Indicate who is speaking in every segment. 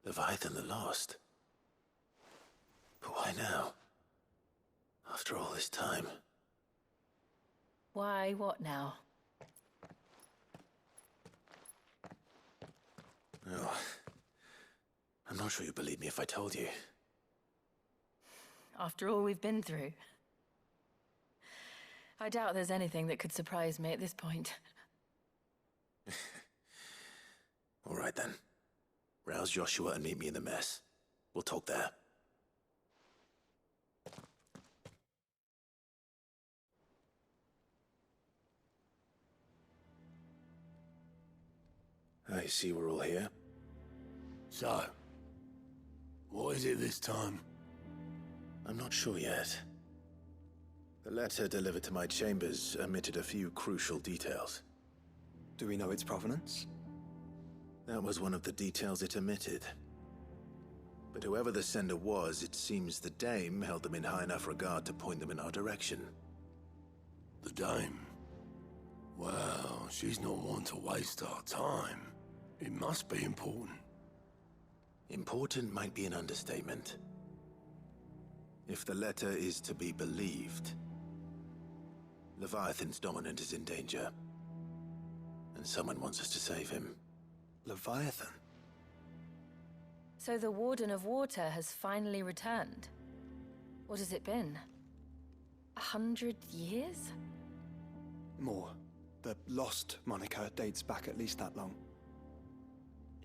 Speaker 1: Leviathan the Lost. But why now? After all this time.
Speaker 2: Why, what now?
Speaker 1: Oh, I'm not sure you'd believe me if I told you.
Speaker 2: After all we've been through. I doubt there's anything that could surprise me at this point.
Speaker 1: All right then. Rouse Joshua and meet me in the mess. We'll talk there. I see we're all here.
Speaker 3: So, what is it this time?
Speaker 1: I'm not sure yet. The letter delivered to my chambers omitted a few crucial details.
Speaker 4: Do we know its provenance?
Speaker 1: That was one of the details it omitted. But whoever the sender was, it seems the Dame held them in high enough regard to point them in our direction.
Speaker 3: The Dame? Well, she's not one to waste our time. It must be important.
Speaker 1: Important might be an understatement. If the letter is to be believed, Leviathan's dominant is in danger. And someone wants us to save him.
Speaker 4: Leviathan?
Speaker 2: So the Warden of Water has finally returned. What has it been? 100 years?
Speaker 4: More. The Lost moniker dates back at least that long.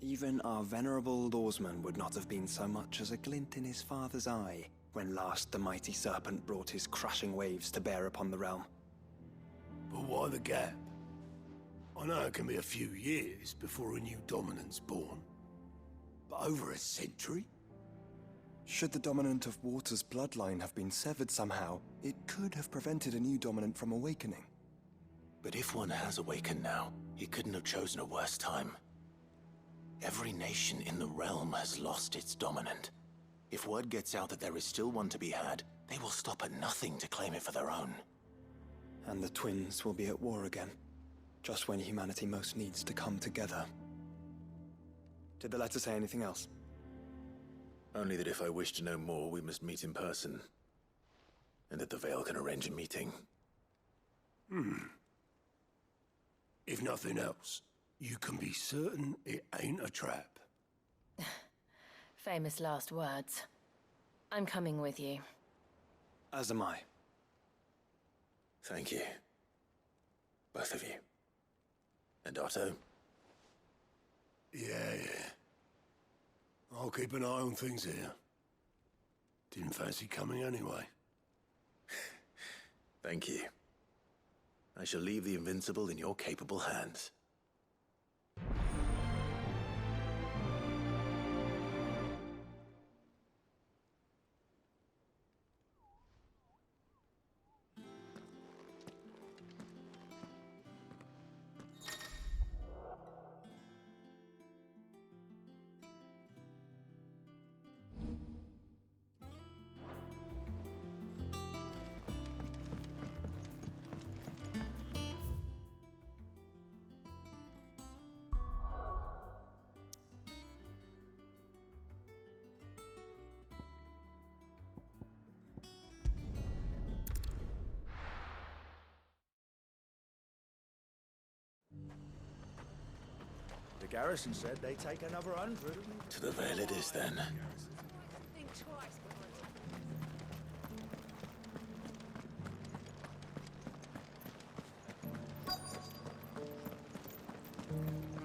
Speaker 4: Even our venerable lawsman would not have been so much as a glint in his father's eye when last the mighty serpent brought his crashing waves to bear upon the realm.
Speaker 3: But why the gap? I know it can be a few years before a new dominant's born. But over a century?
Speaker 4: Should the dominant of Water's bloodline have been severed somehow, it could have prevented a new dominant from awakening.
Speaker 1: But if one has awakened now, he couldn't have chosen a worse time. Every nation in the realm has lost its dominant. If word gets out that there is still one to be had, they will stop at nothing to claim it for their own.
Speaker 4: And the twins will be at war again, just when humanity most needs to come together. Did the letter say anything else?
Speaker 1: Only that if I wish to know more, we must meet in person. And that the Veil can arrange a meeting.
Speaker 3: If nothing else, you can be certain it ain't a trap.
Speaker 2: Famous last words. I'm coming with you.
Speaker 4: As am I.
Speaker 1: Thank you. Both of you. And Otto?
Speaker 3: Yeah. I'll keep an eye on things here. Didn't fancy coming anyway.
Speaker 1: Thank you. I shall leave the Invincible in your capable hands.
Speaker 5: The garrison said they take another 100.
Speaker 1: To the Veil it is, then.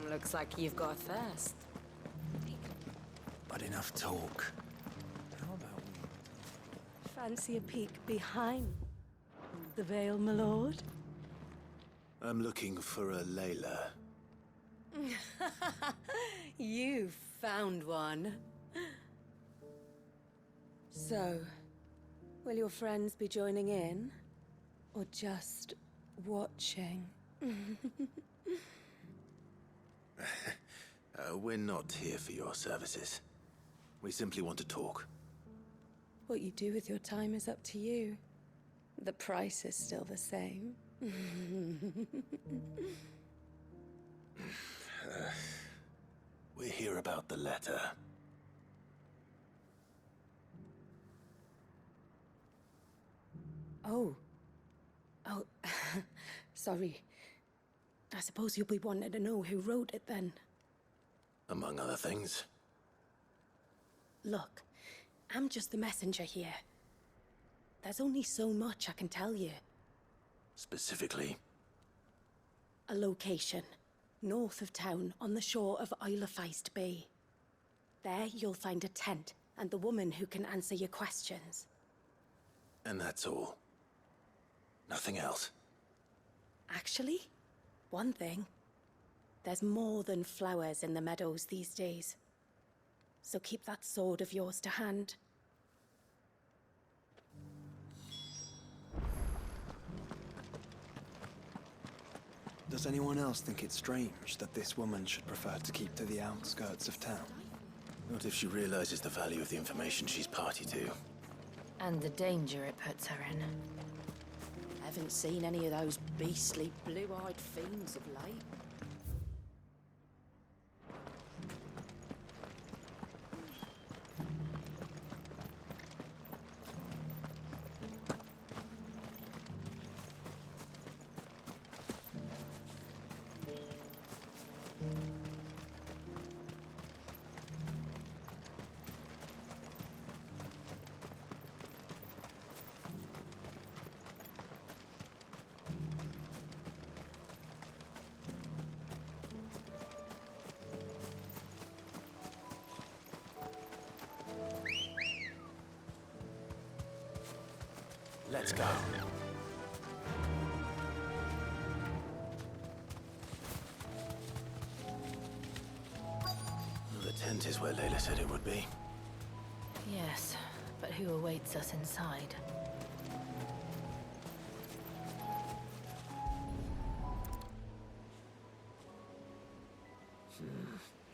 Speaker 6: Looks like you've got thirst.
Speaker 1: But enough talk.
Speaker 5: How about we...
Speaker 7: Fancy a peek behind the veil, my lord?
Speaker 1: I'm looking for a Layla.
Speaker 6: You found one.
Speaker 7: So, will your friends be joining in? Or just watching?
Speaker 1: We're not here for your services. We simply want to talk.
Speaker 7: What you do with your time is up to you. The price is still the same.
Speaker 1: We're here about the letter.
Speaker 7: Oh. Oh, sorry. I suppose you'll be wanting to know who wrote it then.
Speaker 1: Among other things.
Speaker 7: Look, I'm just the messenger here. There's only so much I can tell you.
Speaker 1: Specifically,
Speaker 7: A location, north of town, on the shore of Isle of Feist Bay. There you'll find a tent, and the woman who can answer your questions.
Speaker 1: and that's all. Nothing else.
Speaker 7: Actually, one thing. There's more than flowers in the meadows these days. So keep that sword of yours to hand.
Speaker 4: Does anyone else think it strange that this woman should prefer to keep to the outskirts of town?
Speaker 1: Not if she realizes the value of the information she's party to.
Speaker 2: And the danger it puts her in.
Speaker 6: Haven't seen any of those beastly blue-eyed fiends of late.
Speaker 1: Let's go. The tent is where Layla said it would be.
Speaker 2: Yes, but who awaits us inside?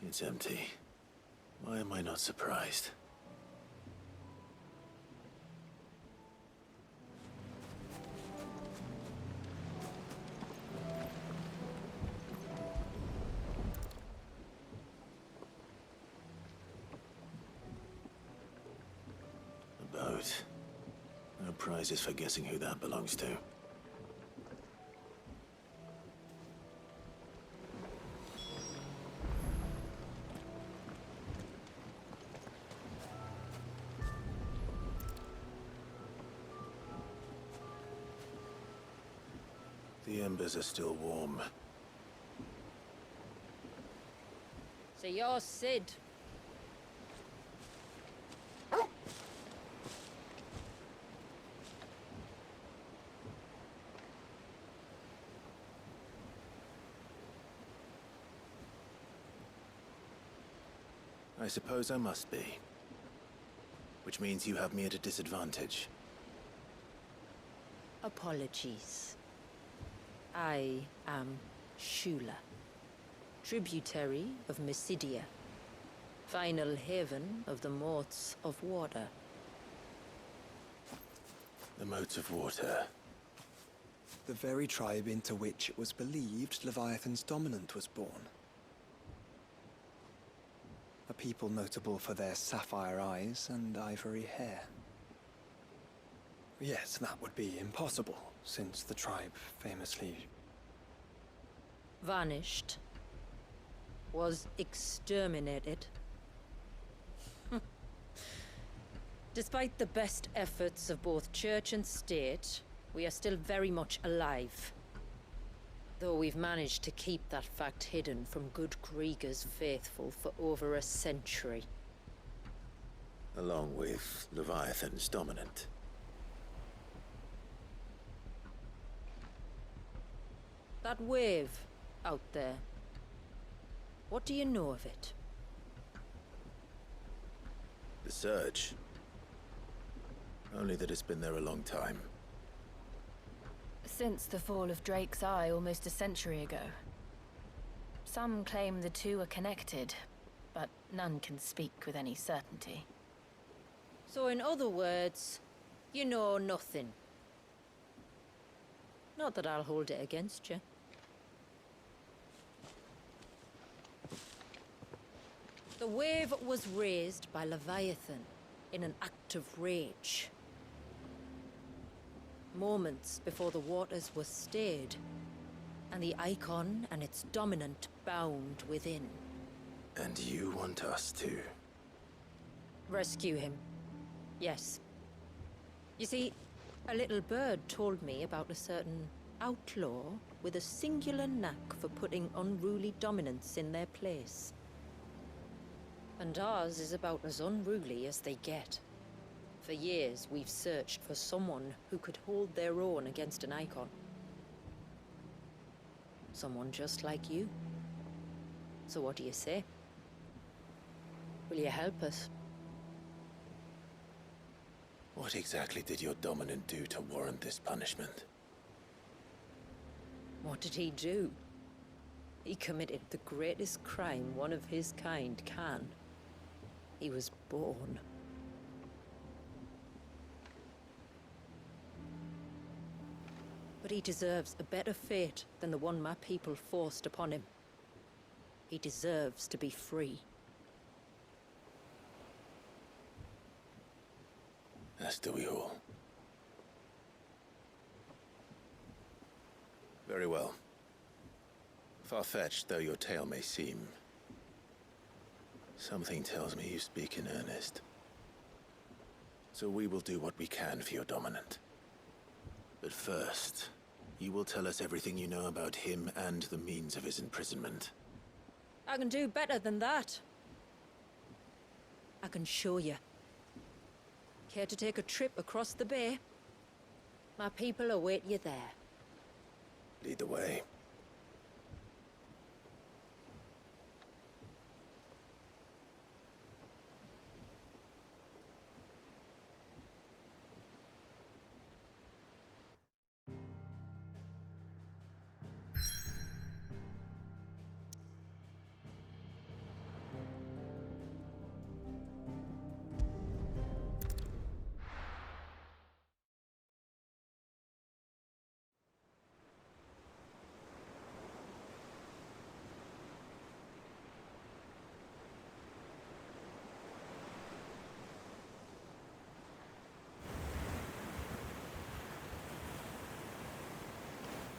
Speaker 1: It's empty. Why am I not surprised? A boat. No prizes for guessing who that belongs to. The embers are still warm.
Speaker 6: So you're Sid.
Speaker 1: I suppose I must be. Which means you have me at a disadvantage.
Speaker 6: Apologies. I am Shula, tributary of Mysidia, final haven of the Motes of Water.
Speaker 1: The motes of water.
Speaker 4: The very tribe into which it was believed Leviathan's dominant was born. A people notable for their sapphire eyes and ivory hair. Yes, that would be impossible, since the tribe famously...
Speaker 6: Vanished. Was exterminated. Despite the best efforts of both church and state, we are still very much alive. Though we've managed to keep that fact hidden from good Krieger's faithful for over a century.
Speaker 1: Along with Leviathan's dominant.
Speaker 6: That wave out there. What do you know of it?
Speaker 1: The surge. Only that it's been there a long time.
Speaker 2: Since the fall of Drake's Eye almost a century ago. Some claim the two are connected, but none can speak with any certainty.
Speaker 6: So in other words, you know nothing. Not that I'll hold it against you. The wave was raised by Leviathan in an act of rage. moments before the waters were stayed, and the eikon and its dominant bound within.
Speaker 1: And you want us to?
Speaker 6: Rescue him. Yes. You see, a little bird told me about a certain outlaw with a singular knack for putting unruly dominants in their place. And ours is about as unruly as they get. For years, we've searched for someone who could hold their own against an eikon. Someone just like you. So what do you say? Will you help us?
Speaker 1: What exactly did your dominant do to warrant this punishment?
Speaker 6: What did he do? He committed the greatest crime one of his kind can. He was born. But he deserves a better fate than the one my people forced upon him. He deserves to be free.
Speaker 1: As do we all. Very well. Far-fetched though your tale may seem, something tells me you speak in earnest. So we will do what we can for your dominant. But first, you will tell us everything you know about him and the means of his imprisonment.
Speaker 6: I can do better than that. I can show you. Care to take a trip across the bay? My people await you there.
Speaker 1: Lead the way.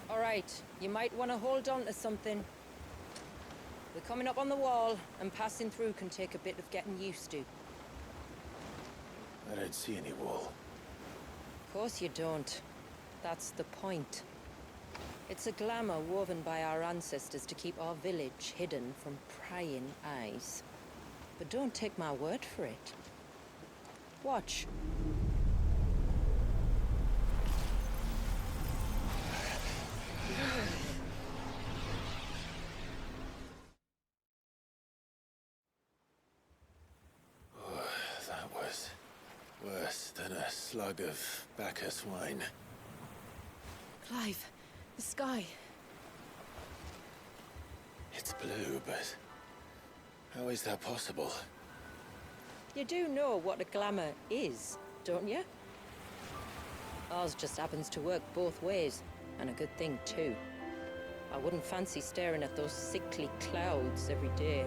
Speaker 6: All right, you might want to hold on to something. We're coming up on the wall, and passing through can take a bit of getting used to.
Speaker 1: I don't see any wall.
Speaker 6: Of course you don't. That's the point. It's a glamour woven by our ancestors to keep our village hidden from prying eyes. But don't take my word for it. Watch.
Speaker 1: That was worse than a slug of Bacchus wine.
Speaker 2: Clive, the sky.
Speaker 1: It's blue, but how is that possible?
Speaker 6: You do know what a glamour is, don't you? Ours just happens to work both ways, and a good thing too. I wouldn't fancy staring at those sickly clouds every day.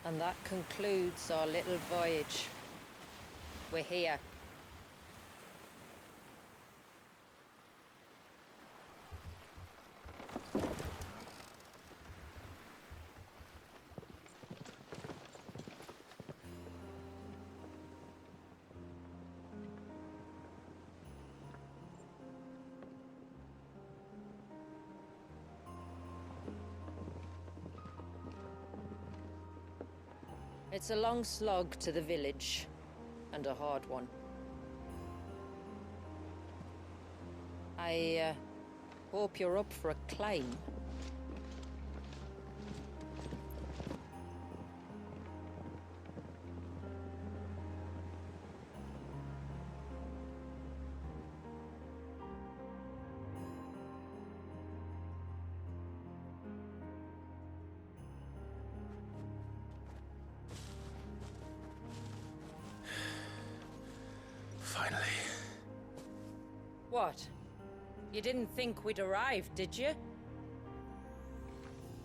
Speaker 6: And that concludes our little voyage. We're here. It's a long slog to the village, and a hard one. I hope you're up for a climb. What? You didn't think we'd arrived, did you?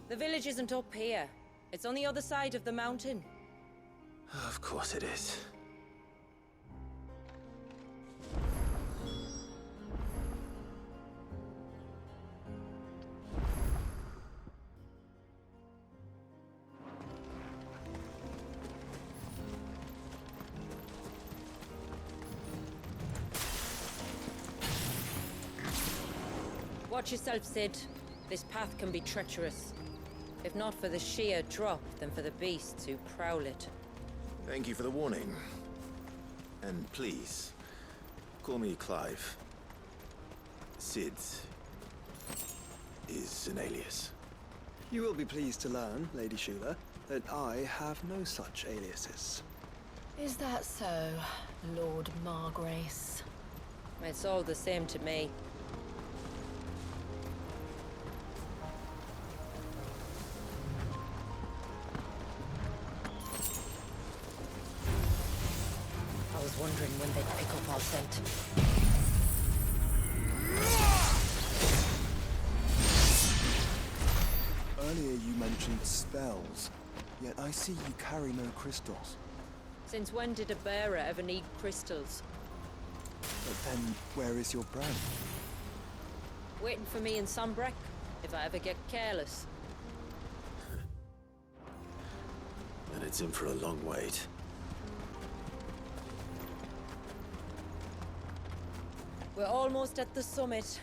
Speaker 6: The village isn't up here. It's on the other side of the mountain.
Speaker 1: Of course it is.
Speaker 6: Watch yourself, Sid. This path can be treacherous. If not for the sheer drop, then for the beasts who prowl it.
Speaker 1: Thank you for the warning. And please, call me Clive. Sid is an alias.
Speaker 4: You will be pleased to learn, Lady Shula, that I have no such aliases.
Speaker 2: Is that so, Lord Margrace?
Speaker 6: It's all the same to me. I was wondering when they'd pick up our scent.
Speaker 5: Earlier you mentioned spells, yet I see you carry no crystals.
Speaker 6: Since when did a bearer ever need crystals?
Speaker 5: But then, where is your brand?
Speaker 6: Waiting for me in Sombrek, if I ever get careless.
Speaker 1: And it's in for a long wait.
Speaker 6: We're almost at the summit.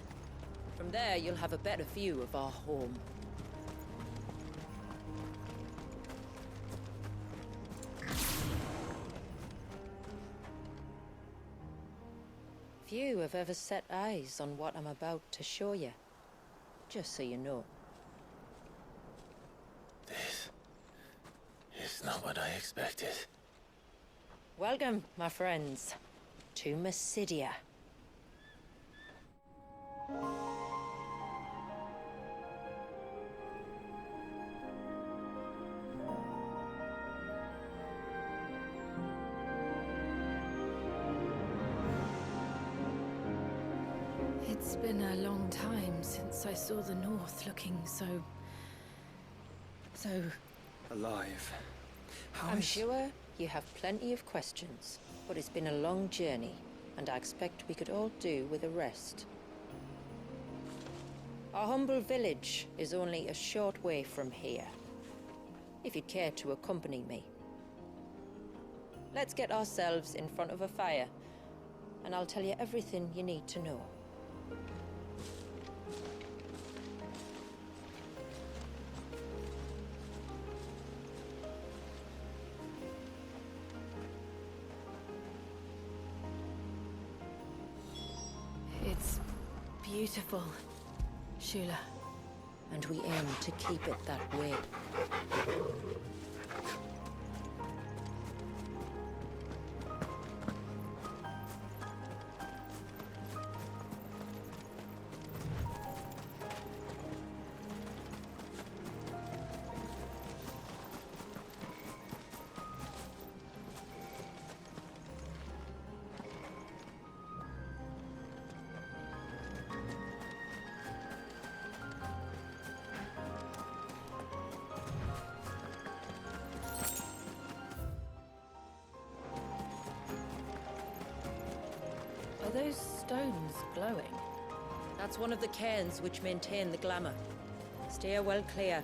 Speaker 6: From there, you'll have a better view of our home. Few have ever set eyes on what I'm about to show you. Just so you know.
Speaker 1: This is not what I expected.
Speaker 6: Welcome, my friends, to Mysidia.
Speaker 2: It's been a long time since I saw the North looking so
Speaker 4: Alive. How
Speaker 6: I'm
Speaker 4: is-
Speaker 6: sure you have plenty of questions, but it's been a long journey, and I expect we could all do with a rest. Our humble village is only a short way from here, if you'd care to accompany me. Let's get ourselves in front of a fire, and I'll tell you everything you need to know.
Speaker 2: It's beautiful, Shula.
Speaker 6: And we aim to keep it that way.
Speaker 2: Are those stones glowing?
Speaker 6: That's one of the cairns which maintain the glamour. Steer well clear.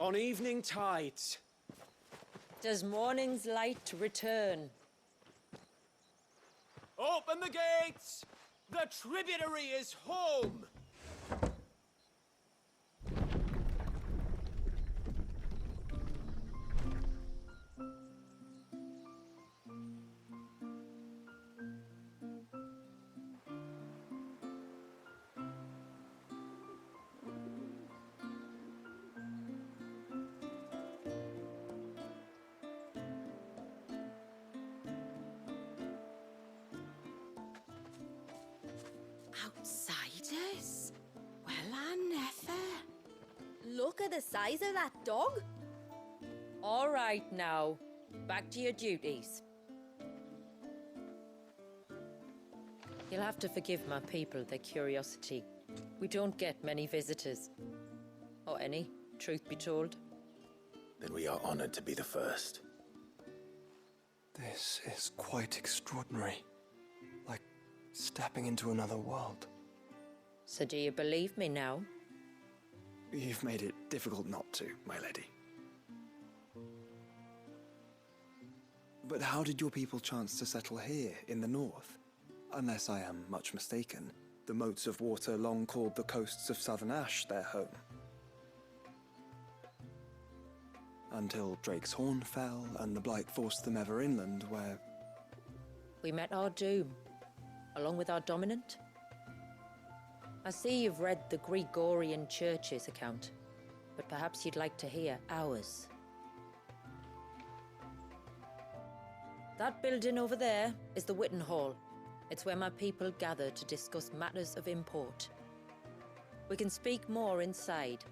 Speaker 8: on evening tides.
Speaker 6: Does morning's light return?
Speaker 8: Open the gates! The tributary is home!
Speaker 7: Outsiders? Well, I never. Look at the size of that dog.
Speaker 6: All right now, back to your duties. You'll have to forgive my people their curiosity. We don't get many visitors. Or any, truth be told.
Speaker 1: Then we are honored to be the first.
Speaker 4: This is quite extraordinary. Like stepping into another world.
Speaker 6: So do you believe me now?
Speaker 4: You've made it difficult not to, my lady. But how did your people chance to settle here in the north? Unless I am much mistaken, the moats of water long called the coasts of southern Ash their home. Until Drake's Horn fell and the Blight forced them ever inland, where...
Speaker 6: We met our doom, along with our dominant. I see you've read the Gregorian Church's account, but perhaps you'd like to hear ours. That building over there is the Witten Hall. It's where my people gather to discuss matters of import. We can speak more inside,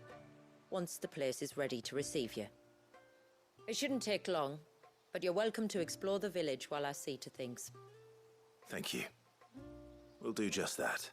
Speaker 6: once the place is ready to receive you. It shouldn't take long, but you're welcome to explore the village while I see to things.
Speaker 1: Thank you. We'll do just that.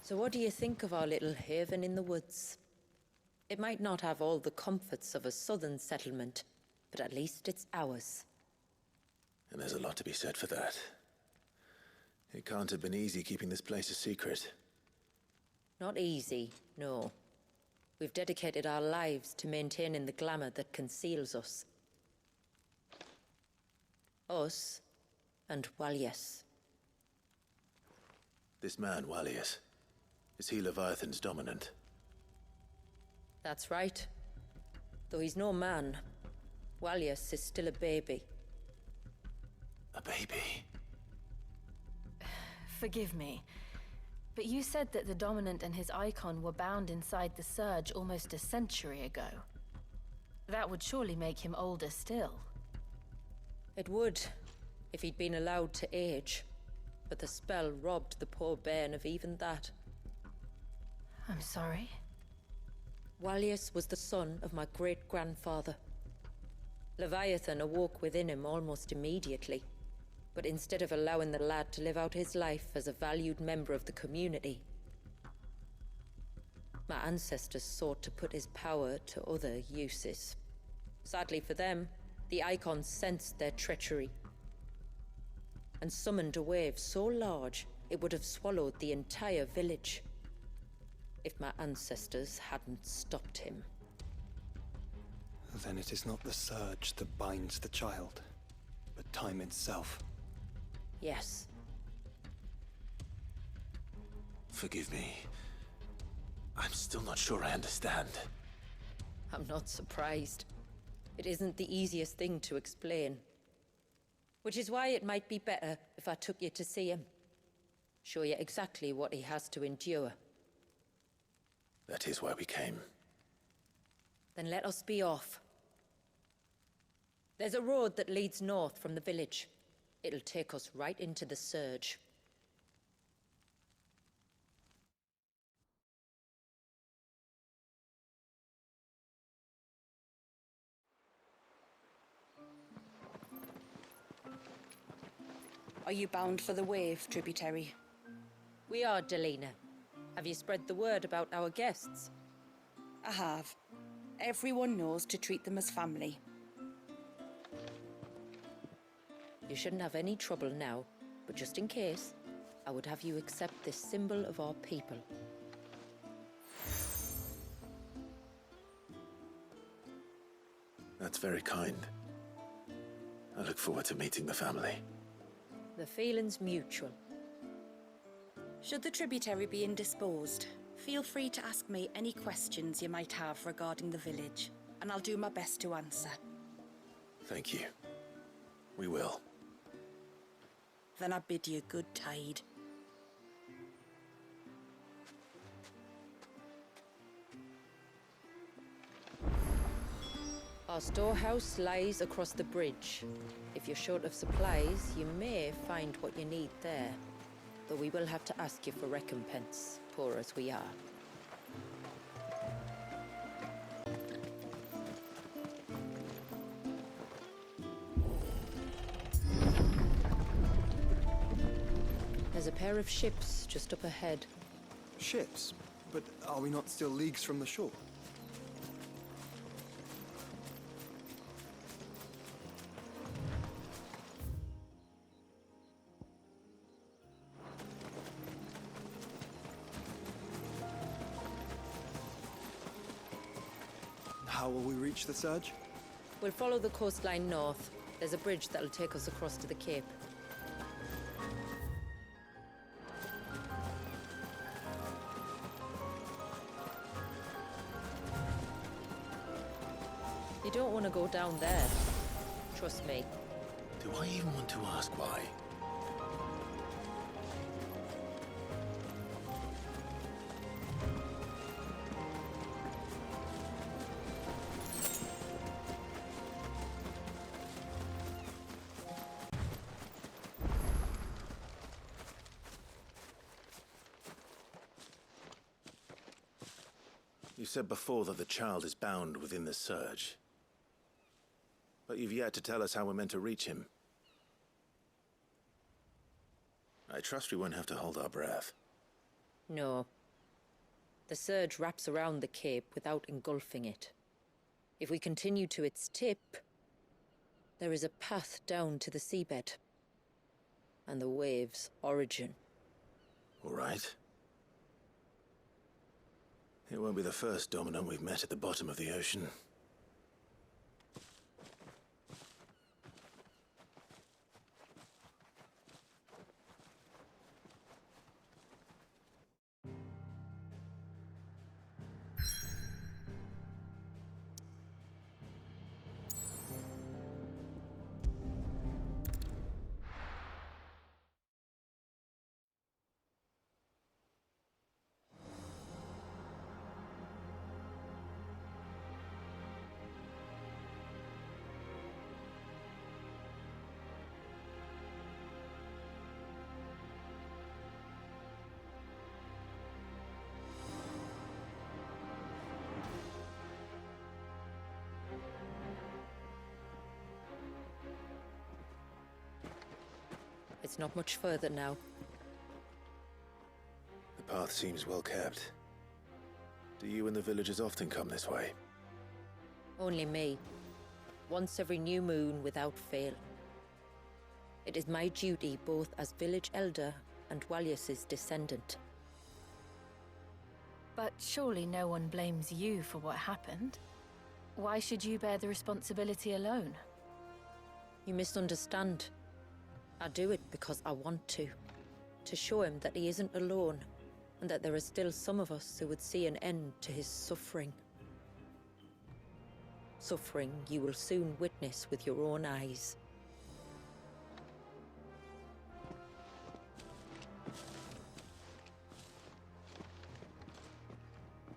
Speaker 6: So what do you think of our little haven in the woods? It might not have all the comforts of a southern settlement, but at least it's ours.
Speaker 1: And there's a lot to be said for that. It can't have been easy keeping this place a secret.
Speaker 6: Not easy, no. We've dedicated our lives to maintaining the glamour that conceals us. Us and Walias.
Speaker 1: This man, Walias, is he Leviathan's dominant?
Speaker 6: That's right. Though he's no man, Walias is still a baby.
Speaker 1: A baby?
Speaker 2: Forgive me, but you said that the Dominant and his eikon were bound inside the Surge almost a century ago. That would surely make him older still.
Speaker 6: It would, if he'd been allowed to age. But the spell robbed the poor bairn of even that.
Speaker 2: I'm sorry.
Speaker 6: Walias was the son of my great-grandfather. Leviathan awoke within him almost immediately. But instead of allowing the lad to live out his life as a valued member of the community, my ancestors sought to put his power to other uses. Sadly for them, the eikons sensed their treachery and summoned a wave so large it would have swallowed the entire village if my ancestors hadn't stopped him.
Speaker 4: Then it is not the surge that binds the child, but time itself.
Speaker 6: Yes.
Speaker 1: Forgive me. I'm still not sure I understand.
Speaker 6: I'm not surprised. It isn't the easiest thing to explain. Which is why it might be better if I took you to see him. Show you exactly what he has to endure.
Speaker 1: That is why we came.
Speaker 6: Then let us be off. There's a road that leads north from the village. It'll take us right into the surge.
Speaker 7: Are you bound for the Wave tributary?
Speaker 6: We are, Delina. Have you spread the word about our guests?
Speaker 7: I have. Everyone knows to treat them as family.
Speaker 6: You shouldn't have any trouble now, but just in case, I would have you accept this symbol of our people.
Speaker 1: That's very kind. I look forward to meeting the family.
Speaker 6: The feeling's mutual.
Speaker 7: Should the tributary be indisposed, feel free to ask me any questions you might have regarding the village, and I'll do my best to answer.
Speaker 1: Thank you. We will.
Speaker 7: Then I bid you good tide.
Speaker 6: Our storehouse lies across the bridge. If you're short of supplies, you may find what you need there. Though we will have to ask you for recompense, poor as we are. There's a pair of ships just up ahead.
Speaker 4: Ships? But are we not still leagues from the shore? How will we reach the surge?
Speaker 6: We'll follow the coastline north. There's a bridge that'll take us across to the cape. You don't want to go down there. Trust me.
Speaker 1: Do I even want to ask why? You said before that the child is bound within the surge. But you've yet to tell us how we're meant to reach him. I trust we won't have to hold our breath.
Speaker 6: No. The surge wraps around the cape without engulfing it. If we continue to its tip, there is a path down to the seabed. And the wave's origin.
Speaker 1: All right. It won't be the first dominant we've met at the bottom of the ocean.
Speaker 6: It's not much further now.
Speaker 1: The path seems well kept. Do you and the villagers often come this way?
Speaker 6: Only me. Once every new moon without fail. It is my duty both as village elder and Walius's descendant.
Speaker 2: But surely no one blames you for what happened. Why should you bear the responsibility alone?
Speaker 6: You misunderstand. I do it because I want to. To show him that he isn't alone, and that there are still some of us who would see an end to his suffering. Suffering you will soon witness with your own eyes.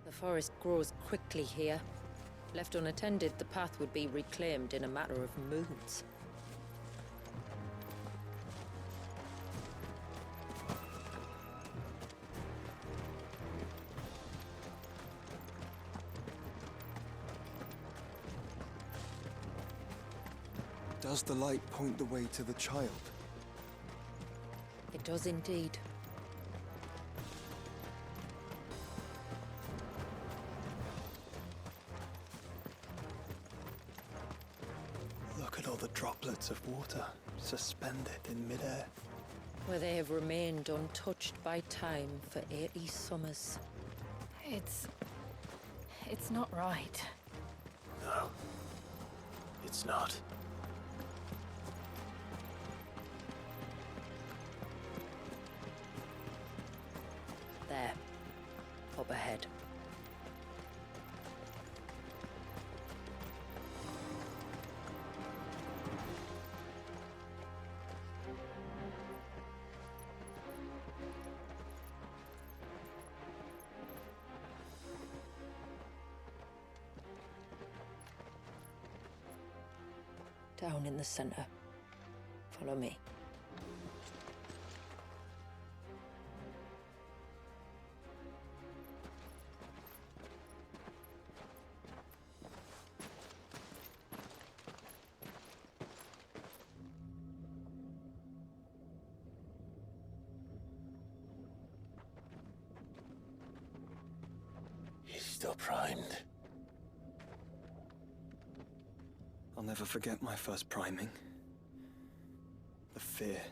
Speaker 6: The forest grows quickly here. Left unattended, the path would be reclaimed in a matter of moons.
Speaker 5: Does the light point the way to the child?
Speaker 6: It does indeed.
Speaker 4: Look at all the droplets of water suspended in midair.
Speaker 6: Where they have remained untouched by time for 80 summers.
Speaker 2: It's not right.
Speaker 1: No. It's not.
Speaker 6: There. Up ahead. Down in the center. Follow me.
Speaker 1: He's still primed.
Speaker 4: I'll never forget my first priming. The fear.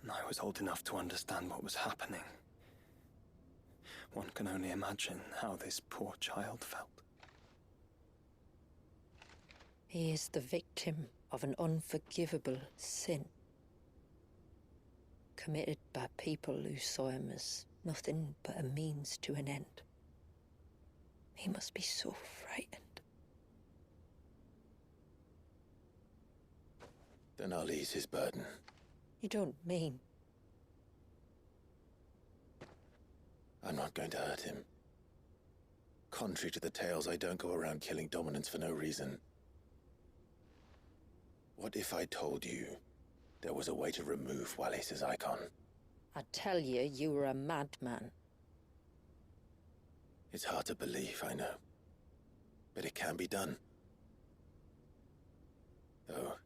Speaker 4: And I was old enough to understand what was happening. One can only imagine how this poor child felt.
Speaker 6: He is the victim of an unforgivable sin. Committed by people who saw him as nothing but a means to an end. He must be so frightened.
Speaker 1: Then I'll ease his burden.
Speaker 6: You don't mean?
Speaker 1: I'm not going to hurt him. Contrary to the tales, I don't go around killing dominants for no reason. What if I told you there was a way to remove Wallace's icon?
Speaker 6: I'd tell you you were a madman.
Speaker 1: It's hard to believe, I know. But it can be done. Though,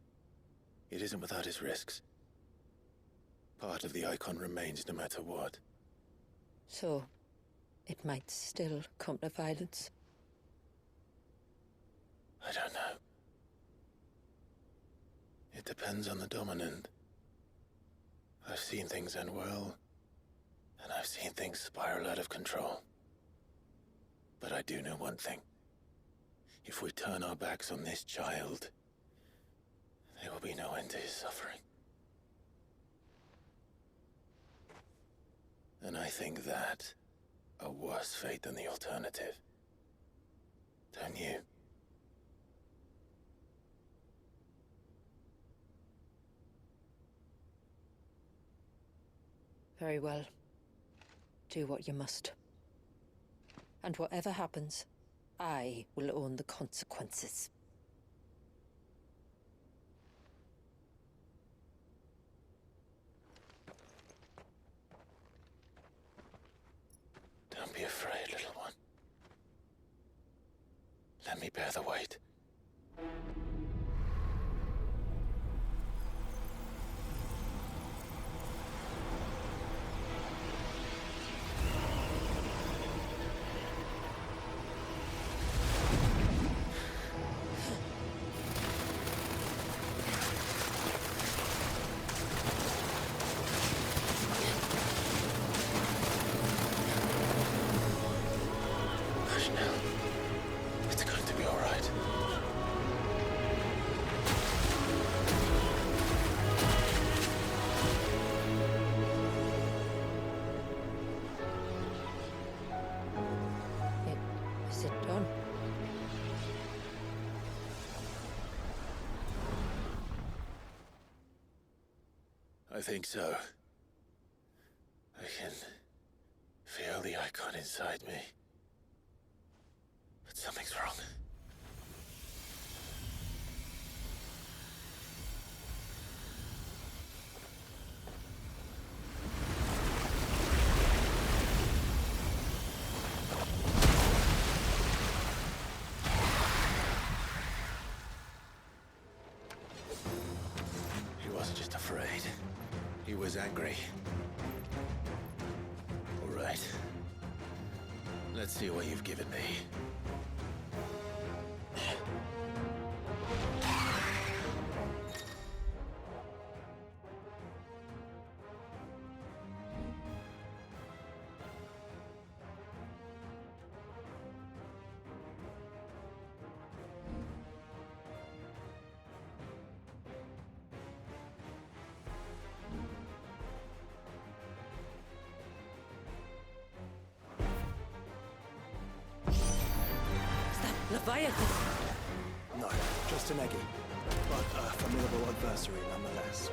Speaker 1: it isn't without its risks. Part of the icon remains no matter what.
Speaker 6: So, it might still come to violence.
Speaker 1: I don't know. It depends on the dominant. I've seen things end well, and I've seen things spiral out of control. But I do know one thing. If we turn our backs on this child, there will be no end to his suffering. And I think that a worse fate than the alternative. Don't you?
Speaker 6: Very well. Do what you must. And whatever happens, I will own the consequences.
Speaker 1: Don't be afraid, little one. Let me bear the weight. Hush now. It's going to be all right.
Speaker 6: Is it done?
Speaker 1: I think so. I can feel the icon inside me. Something's wrong. He wasn't just afraid. He was angry. All right. Let's see what you've given me.
Speaker 6: Leviathan!
Speaker 4: No, just an eggy. But a formidable adversary nonetheless.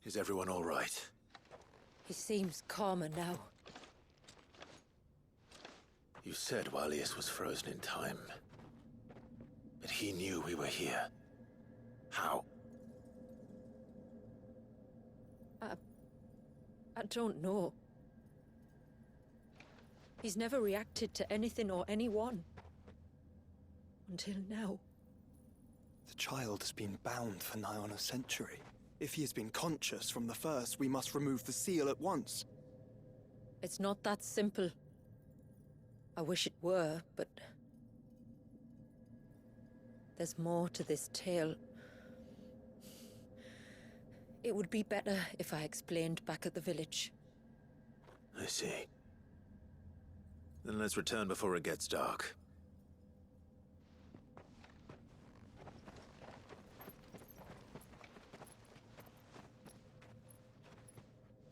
Speaker 1: Is everyone all right?
Speaker 6: He seems calmer now.
Speaker 1: You said Walius was frozen in time. But he knew we were here. How?
Speaker 6: I don't know. He's never reacted to anything or anyone. Until now.
Speaker 4: The child has been bound for nigh on a century. If he has been conscious from the first, we must remove the seal at once.
Speaker 6: It's not that simple. I wish it were, but... there's more to this tale. It would be better if I explained back at the village.
Speaker 1: I see. Then let's return before it gets dark.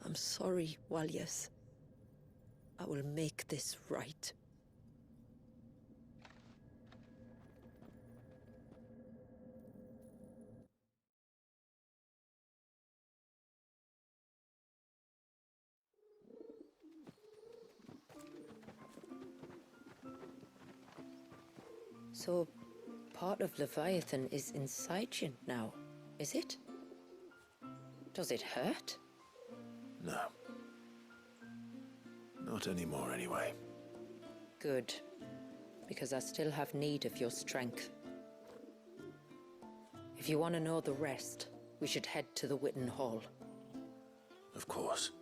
Speaker 6: I'm sorry, Walius. I will make this right. So, part of Leviathan is inside you now, is it? Does it hurt?
Speaker 1: No. Not anymore, anyway.
Speaker 6: Good. Because I still have need of your strength. If you want to know the rest, we should head to the Witten Hall.
Speaker 1: Of course.